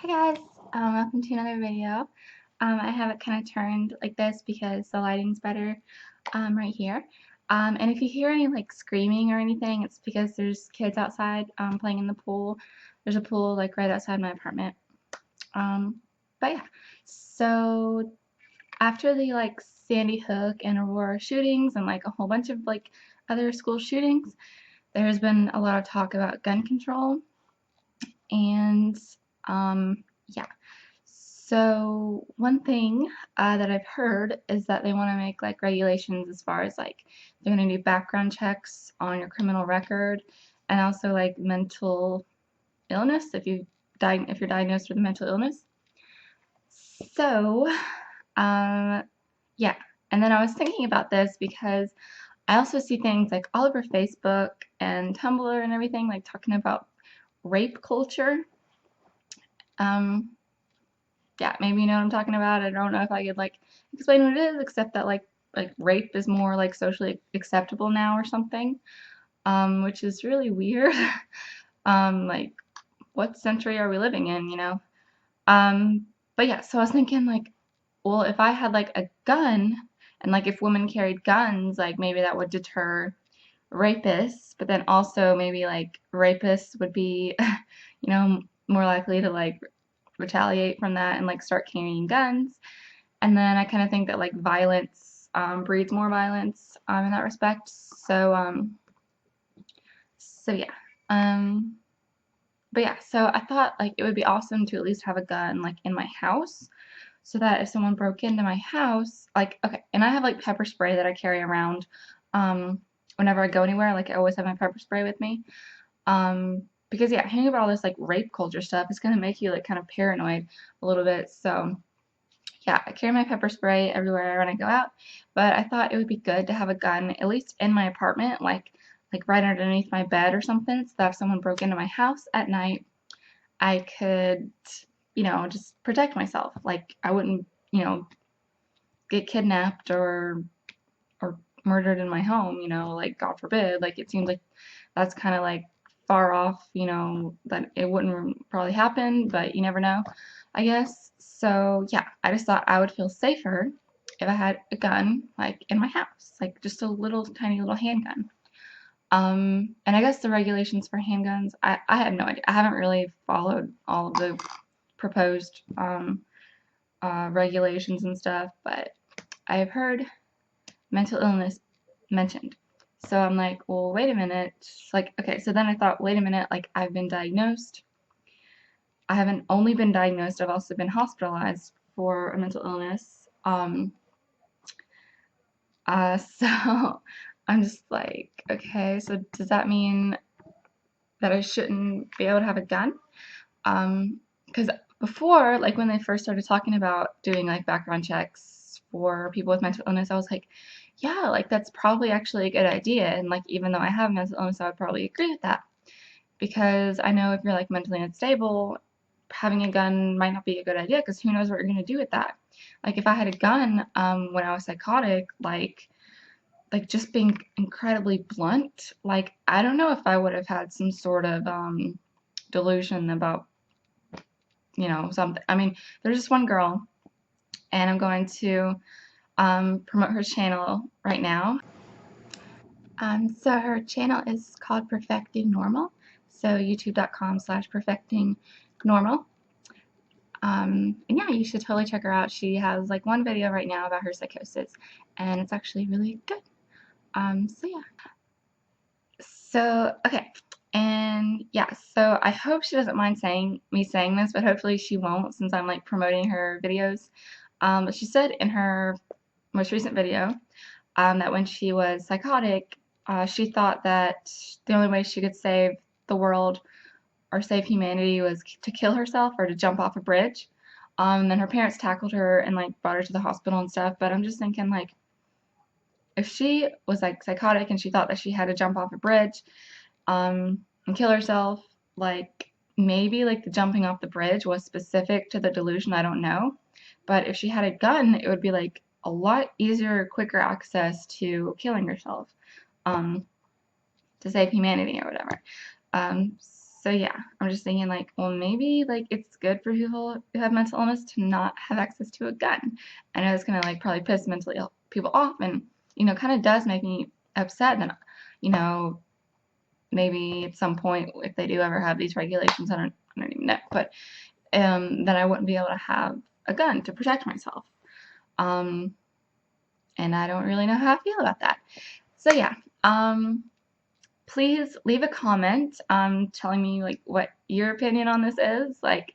Hi guys, welcome to another video. I have it kind of turned like this because the lighting's better right here. And if you hear any like screaming or anything, it's because there's kids outside playing in the pool. There's a pool like right outside my apartment. Um, but yeah, so after the like Sandy Hook and Aurora shootings and like a whole bunch of like other school shootings, there's been a lot of talk about gun control and yeah. So one thing that I've heard is that they want to make like regulations as far as like they're going to do background checks on your criminal record and also like mental illness if you're diagnosed with a mental illness. So yeah, and then I was thinking about this because I also see things like all over Facebook and Tumblr and everything like talking about rape culture. Um, yeah, maybe you know what I'm talking about. I don't know if I could like explain what it is, except that like rape is more like socially acceptable now or something, which is really weird. Like what century are we living in, you know? But yeah, so I was thinking like, well, if I had like a gun and like if women carried guns, like maybe that would deter rapists, but then also maybe like rapists would be, you know, more likely to like retaliate from that and like start carrying guns. And then I kind of think that like violence breeds more violence in that respect. So yeah. Um, but yeah, so I thought like it would be awesome to at least have a gun like in my house so that if someone broke into my house, like okay, and I have like pepper spray that I carry around whenever I go anywhere, like I always have my pepper spray with me. Because yeah, hearing about all this like rape culture stuff is gonna make you like kind of paranoid a little bit. So yeah, I carry my pepper spray everywhere when I go out, but I thought it would be good to have a gun at least in my apartment, like right underneath my bed or something, so that if someone broke into my house at night, I could, you know, just protect myself. Like I wouldn't, you know, get kidnapped or murdered in my home, you know, like God forbid. Like it seems like that's kind of like far off, you know, that it wouldn't probably happen, but you never know, I guess. So yeah, I just thought I would feel safer if I had a gun like in my house, like just a little tiny little handgun. And I guess the regulations for handguns, I have no idea. I haven't really followed all of the proposed regulations and stuff, but I've heard mental illness mentioned. So I'm like, well, wait a minute. Like, okay, so then I thought, wait a minute, like I've been diagnosed. I haven't only been diagnosed, I've also been hospitalized for a mental illness. So I'm just like, okay, so does that mean that I shouldn't be able to have a gun? Because before, like when they first started talking about doing like background checks for people with mental illness, I was like, yeah, like that's probably actually a good idea. And like even though I have mental illness, I would probably agree with that because I know if you're like mentally unstable, having a gun might not be a good idea because who knows what you're gonna do with that. Like if I had a gun when I was psychotic, like just being incredibly blunt, like I don't know if I would have had some sort of delusion about you know, something. I mean, there's this one girl, and I'm going to promote her channel right now. So her channel is called Perfecting Normal. So youtube.com/perfecting normal. And yeah, you should totally check her out. She has like one video right now about her psychosis, and it's actually really good. So yeah. So okay, and yeah, so I hope she doesn't mind saying this, but hopefully she won't since I'm like promoting her videos. But she said in her most recent video that when she was psychotic, she thought that the only way she could save the world or save humanity was to kill herself or to jump off a bridge. And then her parents tackled her and like brought her to the hospital and stuff. But I'm just thinking like, if she was like psychotic and she thought that she had to jump off a bridge and kill herself, like maybe like the jumping off the bridge was specific to the delusion, I don't know. But if she had a gun, it would be like a lot easier, quicker access to killing herself um, to save humanity or whatever. Um, So yeah, I'm just thinking like, well, maybe like it's good for people who have mental illness to not have access to a gun. I know it's gonna like probably piss mentally ill people off, and kind of does make me upset that maybe at some point if they do ever have these regulations, I don't even know, but then I wouldn't be able to have a gun to protect myself. Um, and I don't really know how I feel about that. So yeah, please leave a comment telling me like what your opinion on this is. Like,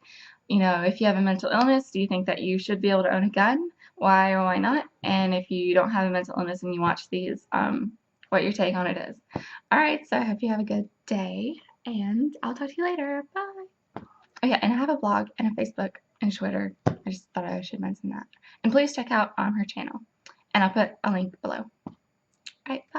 if you have a mental illness, do you think that you should be able to own a gun? Why or why not? And if you don't have a mental illness and you watch these, what your take on it is. All right, so I hope you have a good day, and I'll talk to you later. Bye. Oh yeah, and I have a blog and a Facebook and Twitter. I just thought I should mention that. And please check out her channel, and I'll put a link below. All right, bye.